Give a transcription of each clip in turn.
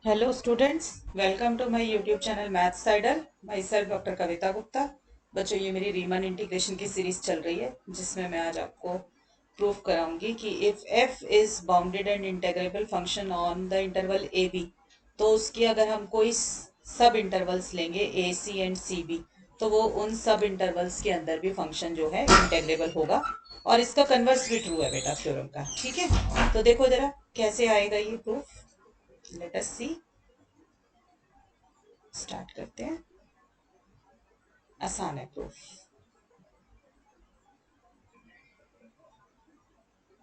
Hello students, welcome to my YouTube channel Maths Idol. Myself doctor Kavita Gupta. बच्चों, ये मेरी रीमन integration की series चल रही है जिसमें मैं आज आपको प्रूफ कराऊंगी कि if f is bounded and integrable function on the interval a b, तो उसकी अगर हम कोई सब इंटरवल्स लेंगे ए सी एंड सी बी, तो वो उन सब इंटरवल्स के अंदर भी फंक्शन जो है इंटेग्रेबल होगा। और इसका कन्वर्स भी ट्रू है बेटा थ्योरम का। ठीक है, तो देखो जरा कैसे आएगा ये प्रूफ। लेट अस सी। स्टार्ट करते हैं। आसान है प्रूफ।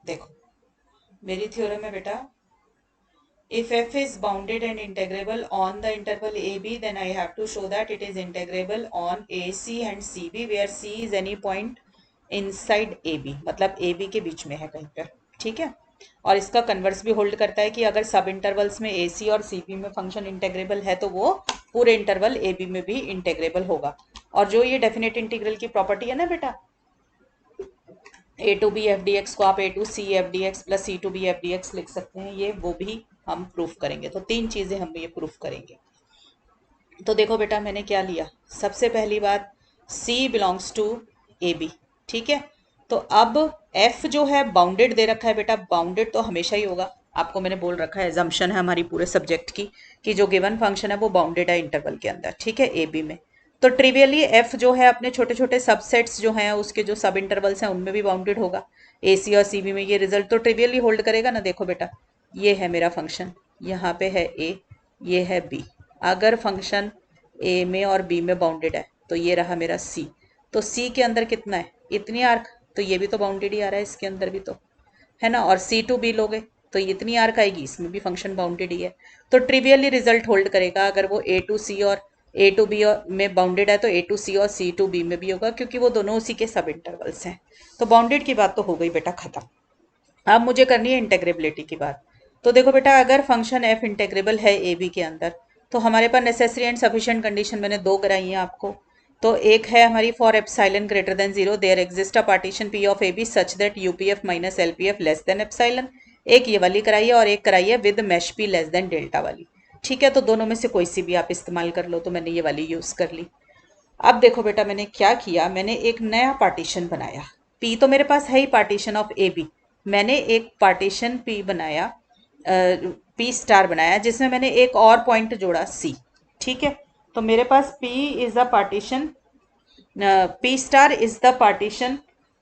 देखो, मेरी थ्योरम है बेटा, if f is bounded and integrable on the interval ab, then I have to show that it is integrable on ac and cb where c is any point inside ab, मतलब ab के बीच में है कहीं पर। ठीक है, और इसका कन्वर्स भी होल्ड करता है कि अगर सब इंटरवल्स में ac और cb में फंक्शन इंटेग्रेबल है तो वो पूरे इंटरवल ab में भी इंटेग्रेबल होगा। और जो ये डेफिनेट इंटीग्रल की प्रॉपर्टी है ना बेटा, A to B F D X को आप A to C F D X plus C to B F D X लिख सकते हैं, ये वो भी हम प्रूफ करेंगे। तो तीन चीजें हम ये प्रूफ करेंगे। तो देखो बेटा, मैंने क्या लिया। सबसे पहली बात, C belongs to a b. ठीक है, तो अब F जो है बाउंडेड दे रखा है बेटा। बाउंडेड तो हमेशा ही होगा, आपको मैंने बोल रखा है, एजम्पशन है हमारी पूरे सब्जेक्ट की कि जो गिवन फंक्शन है वो बाउंडेड है इंटरवल के अंदर। ठीक है, ए बी में। तो ट्रिवियली F जो है अपने छोटे छोटे सबसेट्स जो हैं उसके जो सब इंटरवल्स हैं उनमें भी बाउंडेड होगा। ए सी और सी बी में ये रिजल्ट तो ट्रिवियली होल्ड करेगा ना। देखो बेटा, ये है मेरा फंक्शन, यहाँ पे है ए, ये है बी। अगर फंक्शन ए में और बी में बाउंडेड है तो ये रहा मेरा सी। तो सी के अंदर कितना है, इतनी आर्क, तो ये भी तो बाउंडेड ही आ रहा है इसके अंदर भी, तो है ना। और सी टू बी लोगे तो इतनी आर्क आएगी, इसमें भी फंक्शन बाउंडेड ही है। तो ट्रिवियली रिजल्ट होल्ड करेगा। अगर वो ए टू सी और ए टू बी में बाउंडेड है तो ए टू सी और सी टू बी में भी होगा, क्योंकि वो दोनों उसी के सब इंटरवल्स हैं। तो बाउंडेड की बात तो हो गई बेटा खत्म। अब मुझे करनी है इंटेग्रेबिलिटी की बात। तो देखो बेटा, अगर फंक्शन एफ इंटेग्रेबल है ए बी के अंदर, तो हमारे पास नेसेसरी एंड सफिशिएंट कंडीशन मैंने दो कराई हैं आपको। तो एक है हमारी for epsilon greater than zero there exist a partition P of A B such that UPF minus LPF less than epsilon. एक ये वाली कराई है और एक कराई है with mesh P less than delta वाली। ठीक है, तो दोनों में से कोई सी भी आप इस्तेमाल कर लो। तो मैंने ये वाली यूज कर ली। अब देखो बेटा, मैंने क्या किया, मैंने एक नया पार्टीशन बनाया। पी तो मेरे पास है ही, पार्टीशन ऑफ ए बी। मैंने एक पार्टीशन पी बनाया, पी स्टार बनाया, जिसमें मैंने एक और पॉइंट जोड़ा सी। ठीक है, तो मेरे पास P is the partition, P star is the partition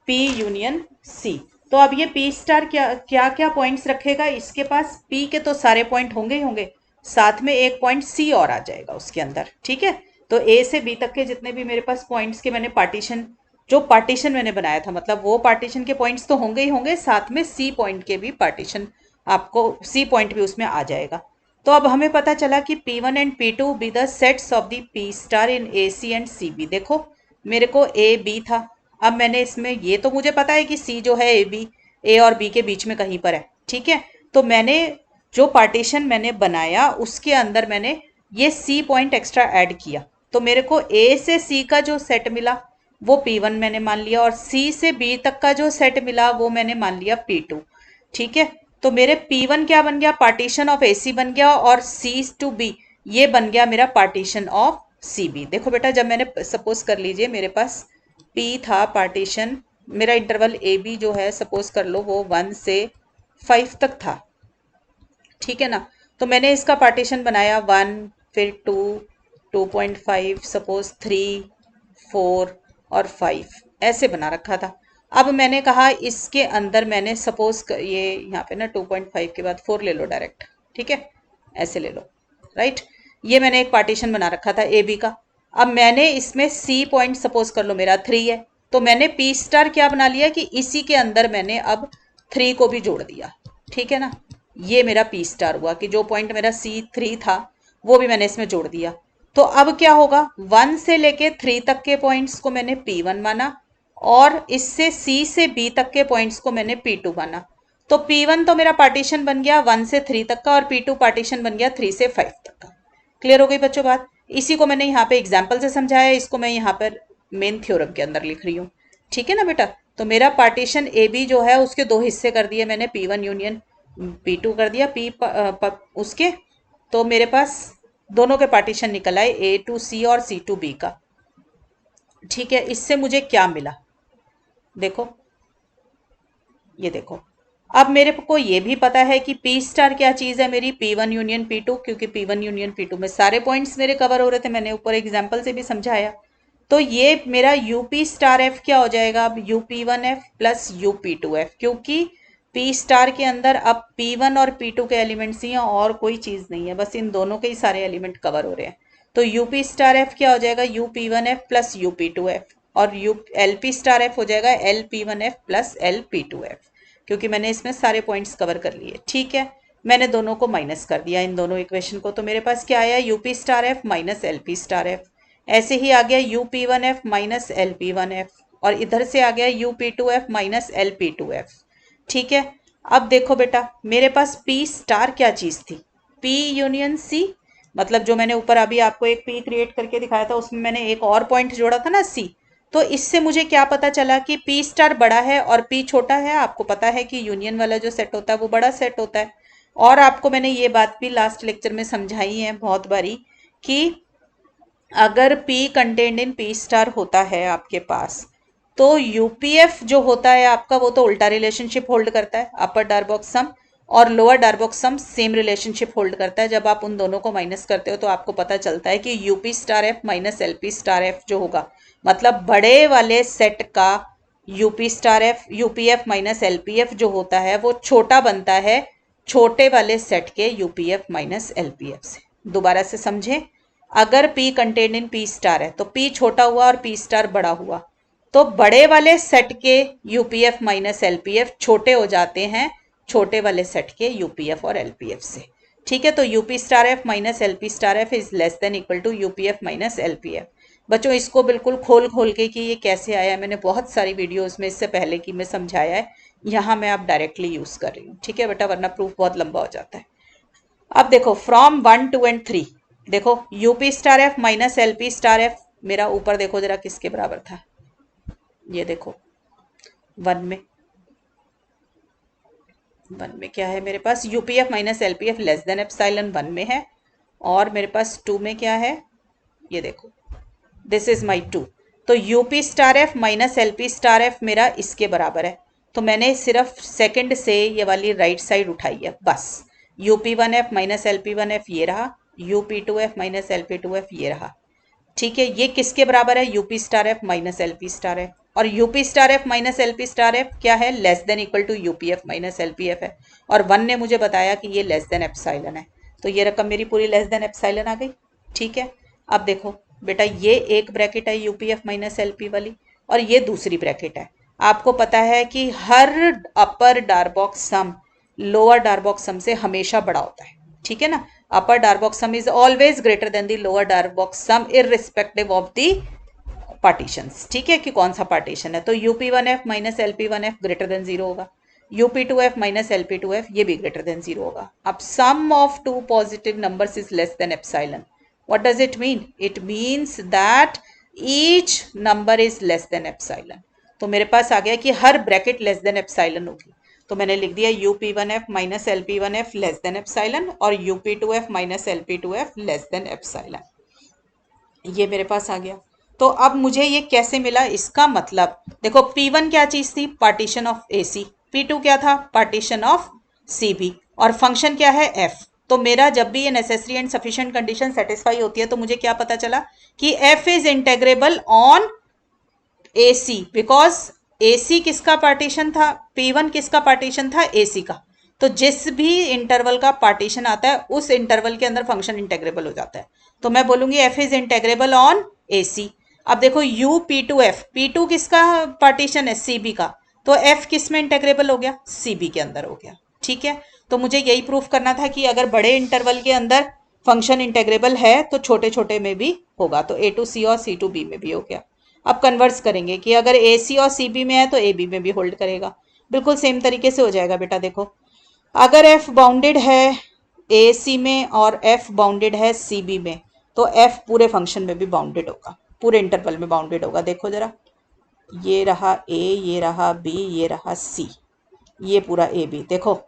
P union C. तो अब ये पी स्टार क्या क्या क्या पॉइंट्स रखेगा, इसके पास पी के तो सारे पॉइंट होंगे ही होंगे, साथ में एक पॉइंट सी और आ जाएगा उसके अंदर। ठीक है, तो ए से बी तक के जितने भी मेरे पास पॉइंट्स के मैंने पार्टीशन, जो पार्टीशन मैंने बनाया था, मतलब वो पार्टीशन के पॉइंट्स तो होंगे ही होंगे, साथ में सी पॉइंट के भी पार्टीशन, आपको सी पॉइंट भी उसमें आ जाएगा। तो अब हमें पता चला कि P1 and P2 be the sets of the P star in A C and C B. देखो, मेरे को ए बी था। अब मैंने इसमें, ये तो मुझे पता है कि सी जो है ए बी, ए और बी के बीच में कहीं पर है। ठीक है, तो मैंने जो पार्टीशन मैंने बनाया उसके अंदर मैंने ये सी पॉइंट एक्स्ट्रा ऐड किया। तो मेरे को ए से सी का जो सेट मिला वो P1 मैंने मान लिया, और सी से बी तक का जो सेट मिला वो मैंने मान लिया P2। ठीक है, तो मेरे P1 क्या बन गया, पार्टीशन ऑफ ए सी बन गया, और सी टू बी ये बन गया मेरा पार्टीशन ऑफ सी बी। देखो बेटा, जब मैंने, सपोज कर लीजिए मेरे पास P था पार्टीशन, मेरा इंटरवल ए बी जो है सपोज कर लो वो 1 से 5 तक था। ठीक है ना, तो मैंने इसका पार्टीशन बनाया 1, फिर 2, 2.5, सपोज 3, 4 और 5, ऐसे बना रखा था। अब मैंने कहा इसके अंदर मैंने सपोज ये यहाँ पे ना 2.5 के बाद 4 ले लो डायरेक्ट। ठीक है, ऐसे ले लो, राइट। ये मैंने एक पार्टीशन बना रखा था ए बी का। अब मैंने इसमें सी पॉइंट सपोज कर लो मेरा 3 है, तो मैंने पी स्टार क्या बना लिया कि इसी के अंदर मैंने अब 3 को भी जोड़ दिया। ठीक है ना, ये मेरा पी स्टार हुआ कि जो पॉइंट मेरा C3 था वो भी मैंने इसमें जोड़ दिया। तो अब क्या होगा, 1 से लेके 3 तक के पॉइंट्स को मैंने P1 माना, और इससे C से B तक के पॉइंट्स को मैंने P2 माना। तो P1 तो मेरा पार्टीशन बन गया 1 से 3 तक का, और P2 पार्टीशन बन गया 3 से 5 तक का। क्लियर हो गई बच्चों बात। इसी को मैंने यहाँ पे एग्जाम्पल से समझाया, इसको मैं यहाँ पर मेन थ्योरम के अंदर लिख रही हूँ। ठीक है ना बेटा, तो मेरा पार्टीशन ए बी जो है उसके दो हिस्से कर दिए मैंने, P1 यूनियन P2 कर दिया, उसके तो मेरे पास दोनों के पार्टीशन निकल आए, ए टू सी और सी टू बी का। ठीक है, इससे मुझे क्या मिला, देखो ये देखो। अब मेरे को ये भी पता है कि पी स्टार क्या चीज़ है मेरी, P1 यूनियन P2, क्योंकि P1 यूनियन P2 में सारे पॉइंट्स मेरे कवर हो रहे थे, मैंने ऊपर एग्जाम्पल से भी समझाया। तो ये मेरा यूपी स्टार एफ क्या हो जाएगा, अब UP1F प्लस UP2F, क्योंकि पी स्टार के अंदर अब P1 और P2 के एलिमेंट्स ही हैं और कोई चीज़ नहीं है, बस इन दोनों के ही सारे एलिमेंट कवर हो रहे हैं। तो यूपी स्टार एफ क्या हो जाएगा, UP1F प्लस UP2F, और LP स्टार एफ हो जाएगा LP1F प्लस LP2F, क्योंकि मैंने इसमें सारे पॉइंट्स कवर कर लिए। ठीक है, मैंने दोनों को माइनस कर दिया, इन दोनों इक्वेशन को, तो मेरे पास क्या आया, UP star F minus LP star F. ऐसे ही आ गया UP1F माइनस LP1F, और इधर से आ गया UP2F माइनस LP2F। ठीक है, अब देखो बेटा, मेरे पास P स्टार क्या चीज़ थी, P यूनियन C, मतलब जो मैंने ऊपर अभी आपको एक P क्रिएट करके दिखाया था, उसमें मैंने एक और पॉइंट जोड़ा था ना C। तो इससे मुझे क्या पता चला कि P स्टार बड़ा है और P छोटा है। आपको पता है कि यूनियन वाला जो सेट होता है वो बड़ा सेट होता है। और आपको मैंने ये बात भी लास्ट लेक्चर में समझाई है बहुत बारी कि अगर P कंटेंड इन P स्टार होता है आपके पास, तो UPF जो होता है आपका, वो तो उल्टा रिलेशनशिप होल्ड करता है, अपर डार्बॉक्स सम और लोअर डार्बॉक्स सम सेम रिलेशनशिप होल्ड करता है। जब आप उन दोनों को माइनस करते हो तो आपको पता चलता है कि UP star F minus LP star F जो होगा, मतलब बड़े वाले सेट का UP star F UPF minus LPF जो होता है वो छोटा बनता है छोटे वाले सेट के UPF माइनस LPF से। दोबारा से समझें, अगर P contain in P star है तो P छोटा हुआ और P स्टार बड़ा हुआ, तो बड़े वाले सेट के UPF माइनस LPF छोटे हो जाते हैं छोटे वाले सेट के UPF और LPF से। ठीक है, तो UP star F minus LP star F is less than equal to UPF minus LPF। बच्चों इसको बिल्कुल खोल खोल के कि ये कैसे आया, मैंने बहुत सारी वीडियोस में इससे पहले की में समझाया है, यहाँ मैं आप डायरेक्टली यूज कर रही हूँ। ठीक है बेटा, वरना प्रूफ बहुत लंबा हो जाता है। अब देखो फ्रॉम 1 2 एंड 3, देखो UP star F minus LP star F मेरा ऊपर देखो जरा किसके बराबर था, ये देखो 1 में क्या है मेरे पास, UPF minus LPF less than epsilon 1 में है, और मेरे पास 2 में क्या है, ये देखो दिस इज माई 2। तो UP star F minus LP star F मेरा इसके बराबर है, तो मैंने सिर्फ सेकंड से ये वाली राइट साइड उठाई है बस। UP1F माइनस LP1F ये रहा, UP2F माइनस LP2F ये रहा। ठीक है, ये किसके बराबर है, UP star F minus LP star F, और UP star F minus LP star F क्या है, less than equal to UPF minus LPF है, और 1 ने मुझे बताया कि ये लेस देन एप्सिलॉन है, तो ये रकम मेरी पूरी लेस देन एप्सिलॉन आ गई। ठीक है, अब देखो बेटा, ये एक ब्रैकेट है UPF माइनस LP वाली, और ये दूसरी ब्रैकेट है। आपको पता है कि हर upper Darboux sum lower Darboux sum से हमेशा बड़ा होता है। ठीक है ना, upper Darboux sum is always greater than the lower Darboux sum irrespective of the partitions. ठीक है, कि कौन सा पार्टीशन है, तो UP1F minus LP1F greater than 0 होगा, UP2F माइनस LP2F ये भी ग्रेटर देन 0 होगा। अब sum of two positive numbers is less than epsilon. What does it mean? It means that each number is less than epsilon. तो मेरे पास आ गया कि हर bracket less than epsilon होगी, तो मैंने लिख दिया UP1F minus LP1F less than epsilon और UP2F minus LP2F less than epsilon, ये मेरे पास आ गया। तो अब मुझे ये कैसे मिला, इसका मतलब देखो P1 क्या चीज थी, पार्टीशन ऑफ AC, P2 क्या था, पार्टीशन ऑफ CB, और फंक्शन क्या है F। तो मेरा जब भी ये necessary and sufficient condition satisfy होती है तो मुझे क्या पता चला कि F is integrable on AC, because AC किसका पार्टीशन था, P1 किसका पार्टीशन था, AC का। तो जिस भी इंटरवल का पार्टीशन आता है उस इंटरवल के अंदर फंक्शन इंटेग्रेबल हो जाता है, तो मैं बोलूंगी F is integrable on AC। अब देखो UP2F, P2 किसका पार्टीशन है, CB का, तो F किस में इंटेग्रेबल हो गया, CB के अंदर हो गया। ठीक है, तो मुझे यही प्रूफ करना था कि अगर बड़े इंटरवल के अंदर फंक्शन इंटेग्रेबल है तो छोटे छोटे में भी होगा, तो A to C और C to B में भी हो गया। अब कन्वर्स करेंगे कि अगर AC और CB में है तो AB में भी होल्ड करेगा, बिल्कुल सेम तरीके से हो जाएगा बेटा। देखो अगर F बाउंडेड है AC में और F बाउंडेड है CB में, तो F पूरे फंक्शन में भी बाउंडेड होगा, पूरे इंटरवल में बाउंडेड होगा। देखो जरा, ये रहा A, ये रहा B, ये रहा C, ये पूरा AB। देखो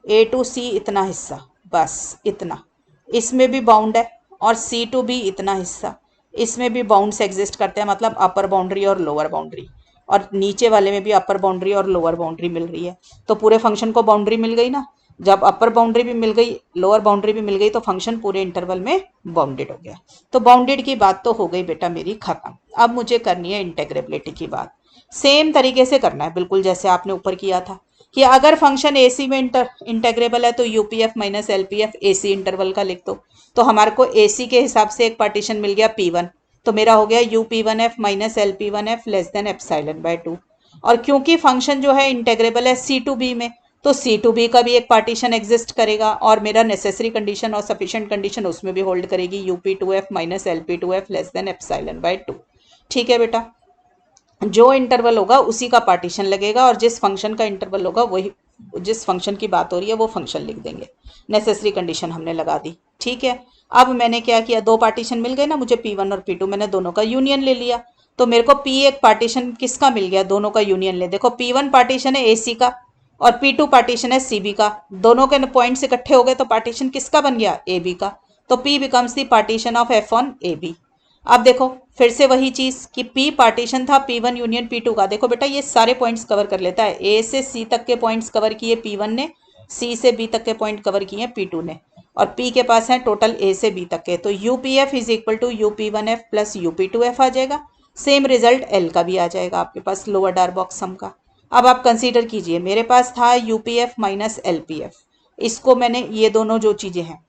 A to C इतना हिस्सा, बस इतना, इसमें भी बाउंड है, और C2B इतना हिस्सा, इसमें भी बाउंड्स एग्जिस्ट करते हैं, मतलब अपर बाउंड्री और लोअर बाउंड्री, और नीचे वाले में भी अपर बाउंड्री और लोअर बाउंड्री मिल रही है। तो पूरे फंक्शन को बाउंड्री मिल गई ना, जब अपर बाउंड्री भी मिल गई, लोअर बाउंड्री भी मिल गई, तो फंक्शन पूरे इंटरवल में बाउंडेड हो गया। तो बाउंडेड की बात तो हो गई बेटा मेरी खत्म। अब मुझे करनी है इंटेग्रेबिलिटी की बात। सेम तरीके से करना है, बिल्कुल जैसे आपने ऊपर किया था, कि अगर फंक्शन AC में इंटेग्रेबल है तो UPF minus LPF AC interval का लिख दो। तो हमारे को AC के हिसाब से एक पार्टीशन मिल गया P1, तो मेरा हो गया UP1F minus LP1F less than epsilon bye 2। और क्योंकि फंक्शन जो है इंटेग्रेबल है C2B में, तो C2B का भी एक पार्टीशन एग्जिस्ट करेगा, और मेरा नेसेसरी कंडीशन और सफिशिएंट कंडीशन उसमें भी होल्ड करेगी, UP2F minus LP2F less than epsilon bye 2। ठीक है बेटा, जो इंटरवल होगा उसी का पार्टीशन लगेगा, और जिस फंक्शन का इंटरवल होगा वही, जिस फंक्शन की बात हो रही है वो फंक्शन लिख देंगे। नेसेसरी कंडीशन हमने लगा दी। ठीक है, अब मैंने क्या किया, दो पार्टीशन मिल गए ना मुझे, P1 और P2, मैंने दोनों का यूनियन ले लिया। तो मेरे को P एक पार्टीशन किसका मिल गया, दोनों का यूनियन ले। देखो P1 पार्टीशन है AC का, और P2 पार्टीशन है CB का। दोनों के पॉइंट्स इकट्ठे हो गए तो पार्टीशन किसका बन गया, AB का। तो P becomes the partition of F on AB। अब देखो फिर से वही चीज कि P पार्टीशन था P1 यूनियन P2 का। देखो बेटा ये सारे पॉइंट्स कवर कर लेता है, A से C तक के पॉइंट्स कवर किए P1 ने, C से B तक के पॉइंट कवर किए P2 ने, और P के पास है टोटल A से B तक के। तो UPF is equal to UP1F plus UP2F आ जाएगा। सेम रिजल्ट L का भी आ जाएगा आपके पास, लोअर डार बॉक्स सम का। अब आप कंसीडर कीजिए, मेरे पास था UPF माइनस LPF, इसको मैंने, ये दोनों जो चीजें हैं,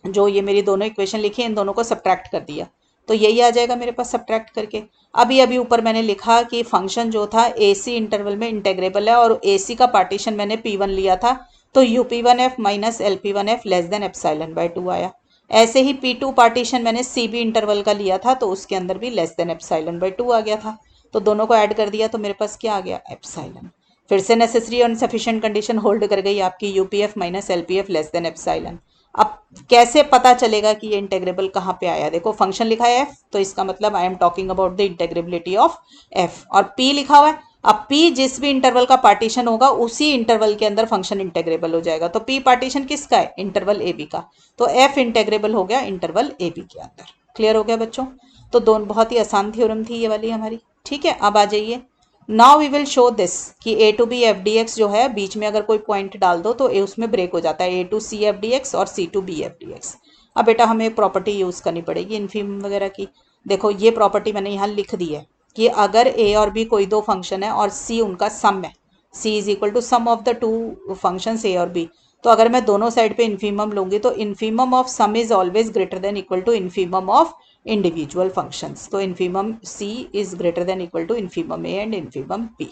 जो ये मेरी दोनों इक्वेशन लिखी है, इन दोनों को सब्ट्रैक्ट कर दिया, तो यही आ जाएगा मेरे पास सब्ट्रैक्ट करके। अभी ऊपर मैंने लिखा कि फंक्शन जो था AC इंटरवल में इंटेग्रेबल है, और AC का पार्टीशन मैंने P1 लिया था, तो UP1F minus LP1F less than epsilon bye 2 आया। ऐसे ही P2 पार्टीशन मैंने CB इंटरवल का लिया था, तो उसके अंदर भी लेस देन एप्सिलॉन बाय 2 आ गया था। तो दोनों को ऐड कर दिया तो मेरे पास क्या आ गया, एप्सिलॉन। फिर से नेसेसरी और सफिशिएंट कंडीशन होल्ड कर गई आपकी, UPF minus LPF less than epsilon. अब कैसे पता चलेगा कि ये इंटेग्रेबल कहाँ पे आया, देखो फंक्शन लिखा है f, तो इसका मतलब I am talking about the integrability of f, और p लिखा हुआ है। अब p जिस भी इंटरवल का पार्टीशन होगा उसी इंटरवल के अंदर फंक्शन इंटेग्रेबल हो जाएगा। तो p पार्टीशन किसका है, इंटरवल AB का, तो f इंटेग्रेबल हो गया इंटरवल AB के अंदर। क्लियर हो गया बच्चों। तो दोनों बहुत ही आसान थ्योरम थी ये वाली हमारी। ठीक है, अब आ जाइए, now we will show this कि A टू B FDX जो है, बीच में अगर कोई पॉइंट डाल दो तो उसमें ब्रेक हो जाता है, A टू C FDX और C टू B FDX। अब बेटा हमें प्रॉपर्टी यूज करनी पड़ेगी इन्फीम वगैरह की। देखो ये प्रॉपर्टी मैंने यहाँ लिख दी है कि अगर A और B कोई दो फंक्शन है और C उनका सम है, C is equal to sum of the two function A और B, तो अगर मैं दोनों साइड पे इन्फीमम लूंगी तो infimum of sum is always greater than equal to infimum of individual functions. तो infimum C is greater than equal to infimum A and infimum B।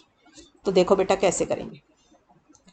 तो देखो बेटा कैसे करेंगे,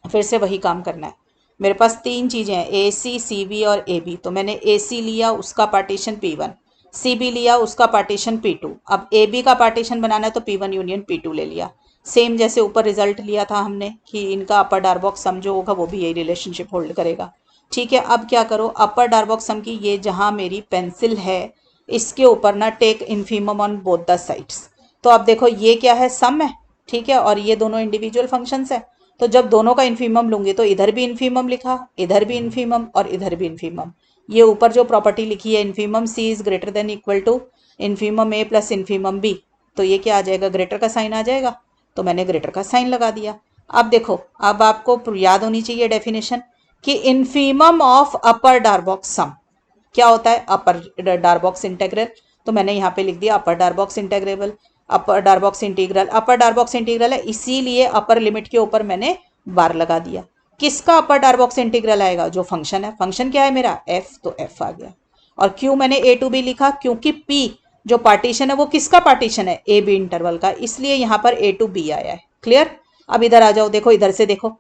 फिर से वही काम करना है। मेरे पास तीन चीज़ें हैं, AC CB और AB। तो मैंने AC लिया, उसका पार्टीशन P1, CB लिया, उसका पार्टीशन P2। अब AB का पार्टीशन बनाना है तो P1 यूनियन P2 ले लिया। सेम जैसे ऊपर रिजल्ट लिया था हमने कि इनका अपर डारबॉक्स सम जो होगा वो भी यही रिलेशनशिप होल्ड करेगा। ठीक है, अब क्या करो, अपर डारबॉक्स सम की ये जहाँ मेरी पेंसिल है इसके ऊपर ना take infimum on both the sides. तो अब देखो ये क्या है, सम है, ठीक है, और ये दोनों इंडिविजुअल फंक्शंस है। तो जब दोनों का इन्फीमम लूंगी तो इधर भी इन्फीमम लिखा, इधर भी इन्फीमम और इधर भी इन्फीमम। ये ऊपर जो प्रॉपर्टी लिखी है infimum C is greater than equal to infimum A plus infimum B, तो ये क्या आ जाएगा, ग्रेटर का साइन आ जाएगा। तो मैंने ग्रेटर का साइन लगा दिया। अब देखो, अब आपको याद होनी चाहिए डेफिनेशन कि इन्फीमम ऑफ अपर डारबॉक्स सम क्या होता है, अपर डारबॉक्स इंटेग्रल। तो मैंने यहाँ पे लिख दिया अपर डारबॉक्स इंटेग्रेबल, अपर डारबॉक्स इंटीग्रल। अपर डारबॉक्स इंटीग्रल है इसीलिए अपर लिमिट के ऊपर मैंने बार लगा दिया। किसका अपर डारबॉक्स इंटीग्रल आएगा, जो फंक्शन है, फंक्शन क्या है मेरा f, तो f आ गया। और क्यों मैंने A टू B लिखा, क्योंकि P जो पार्टीशन है वो किसका पार्टीशन है, AB इंटरवल का, इसलिए यहाँ पर A टू B आया है। क्लियर। अब इधर आ जाओ, देखो इधर से देखो,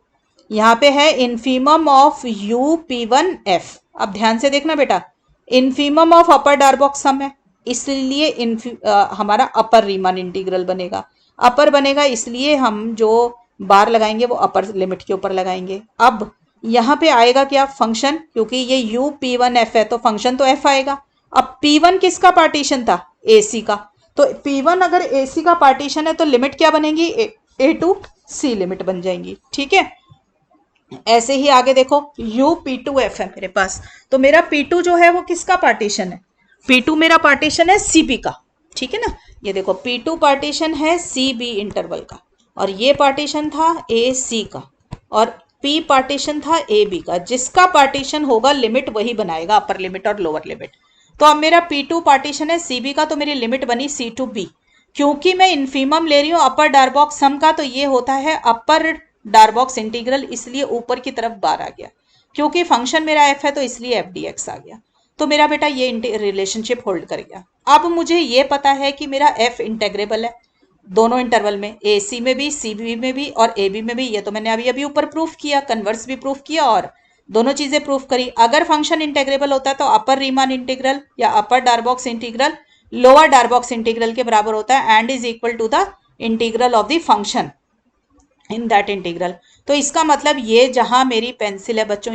यहाँ पे है इन्फीमम ऑफ UP1F। अब ध्यान से देखना बेटा, इन्फीमम ऑफ अपर डारबॉक्स सम है इसलिए हमारा अपर रीमान इंटीग्रल बनेगा। अपर बनेगा इसलिए हम जो बार लगाएंगे वो अपर लिमिट के ऊपर लगाएंगे। अब यहाँ पे आएगा क्या, फंक्शन, क्योंकि ये UP1F है तो फंक्शन तो f आएगा। अब P1 किसका पार्टीशन था, AC का, तो P1 अगर AC का पार्टीशन है तो लिमिट क्या बनेगी, A टू C लिमिट बन जाएंगी। ठीक है, ऐसे ही आगे देखो U P2F है मेरे पास, तो मेरा P2 जो है वो किसका पार्टीशन है? P2 मेरा पार्टीशन है CB का, ठीक है ना। ये देखो P2 पार्टीशन है CB इंटरवल का, और ये पार्टीशन था AC का, और P पार्टीशन था AB का। जिसका पार्टीशन होगा लिमिट वही बनाएगा अपर लिमिट और लोअर लिमिट। तो अब मेरा P2 पार्टीशन है CB का, तो मेरी लिमिट बनी C to B। क्योंकि मैं इन्फीमम ले रही हूँ अपर डार्बॉक्स सम का, तो ये होता है अपर डार्बॉक्स इंटीग्रल, इसलिए ऊपर की तरफ बार आ गया। क्योंकि फंक्शन मेरा एफ है तो इसलिए एफ डी एक्स आ गया। तो मेरा बेटा ये रिलेशनशिप होल्ड कर गया। अब मुझे ये पता है कि मेरा एफ इंटेग्रेबल है दोनों इंटरवल में, ए सी में भी, सी बी में भी और ए बी में भी। ये तो मैंने अभी अभी ऊपर प्रूफ किया, कन्वर्स भी प्रूफ किया और दोनों चीजें प्रूफ करी। अगर फंक्शन इंटेग्रेबल होता है तो अपर रीमान इंटीग्रल या upper Darboux integral lower Darboux integral के बराबर होता है, and is equal to the integral of the function in that integral. तो इसका मतलब ये जहां मेरी पेंसिल है बच्चों,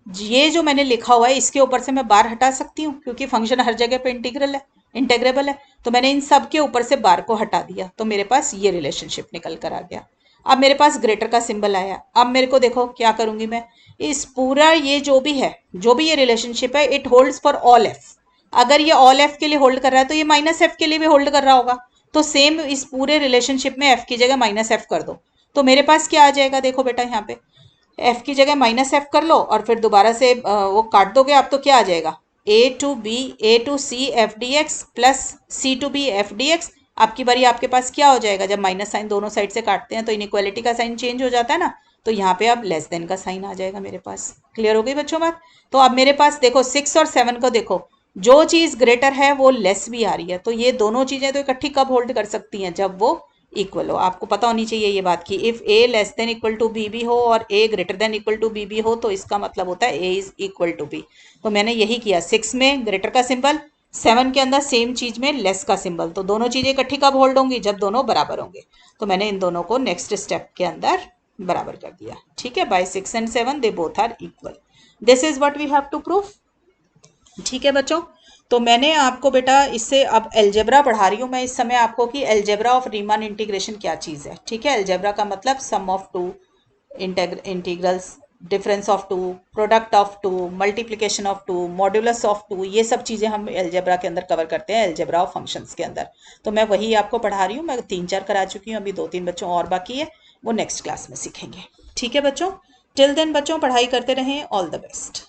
ये जो मैंने लिखा हुआ है इसके ऊपर से मैं बार हटा सकती हूँ, क्योंकि फंक्शन हर जगह पे इंटीग्रल है, इंटेग्रेबल है। तो मैंने इन सब के ऊपर से बार को हटा दिया, तो मेरे पास ये रिलेशनशिप निकल कर आ गया। अब मेरे पास ग्रेटर का सिंबल आया। अब मेरे को देखो क्या करूंगी मैं, इस पूरा ये जो भी है, जो भी ये रिलेशनशिप है, it holds for all F. अगर ये ऑल एफ के लिए होल्ड कर रहा है तो ये माइनस एफ के लिए भी होल्ड कर रहा होगा। तो सेम इस पूरे रिलेशनशिप में एफ की जगह माइनस एफ कर दो, तो मेरे पास क्या आ जाएगा, देखो बेटा यहाँ पे एफ की जगह माइनस एफ कर लो और फिर दोबारा से वो काट दोगे आप, तो क्या आ जाएगा, A to C F D X plus C to B F D X. आपकी बारी आपके पास क्या हो जाएगा, जब माइनस साइन दोनों साइड से काटते हैं तो इनइक्वालिटी का साइन चेंज हो जाता है ना, तो यहाँ पे अब लेस देन का साइन आ जाएगा मेरे पास। क्लियर हो गई बच्चों बात। तो अब मेरे पास देखो 6 और 7 को देखो, जो चीज ग्रेटर है वो लेस भी आ रही है, तो ये दोनों चीजें तो इकट्ठी कब होल्ड कर सकती हैं, जब वो इक्वल हो। आपको पता होनी चाहिए ये बात की if A less than equal to B भी हो और A greater than equal to B भी हो, तो इसका मतलब होता है A is equal to B. तो मैंने यही किया, 6 में ग्रेटर का सिंबल, 7 के अंदर सेम चीज में लेस का सिंबल। तो दोनों चीजें इकट्ठी कब होल्ड होंगी, जब दोनों बराबर होंगे। तो मैंने इन दोनों को नेक्स्ट स्टेप के अंदर बराबर कर दिया, ठीक है। By 6 and 7 they both are equal. This is what we have to prove, ठीक है बच्चों। तो मैंने आपको बेटा इससे अब एल्जेब्रा पढ़ा रही हूँ मैं इस समय आपको कि एल्जेब्रा ऑफ रीमान इंटीग्रेशन क्या चीज़ है, ठीक है। एल्जेब्रा का मतलब sum of two integrals, difference of two, product of two, multiplication of two, modulus of two, ये सब चीज़ें हम एल्जेब्रा के अंदर कवर करते हैं, एल्जेब्रा ऑफ फंक्शंस के अंदर। तो मैं वही आपको पढ़ा रही हूँ, मैं 3-4 करा चुकी हूँ, अभी 2-3 बच्चों और बाकी है, वो नेक्स्ट क्लास में सीखेंगे, ठीक है बच्चों। टिल देन बच्चों पढ़ाई करते रहें, ऑल द बेस्ट।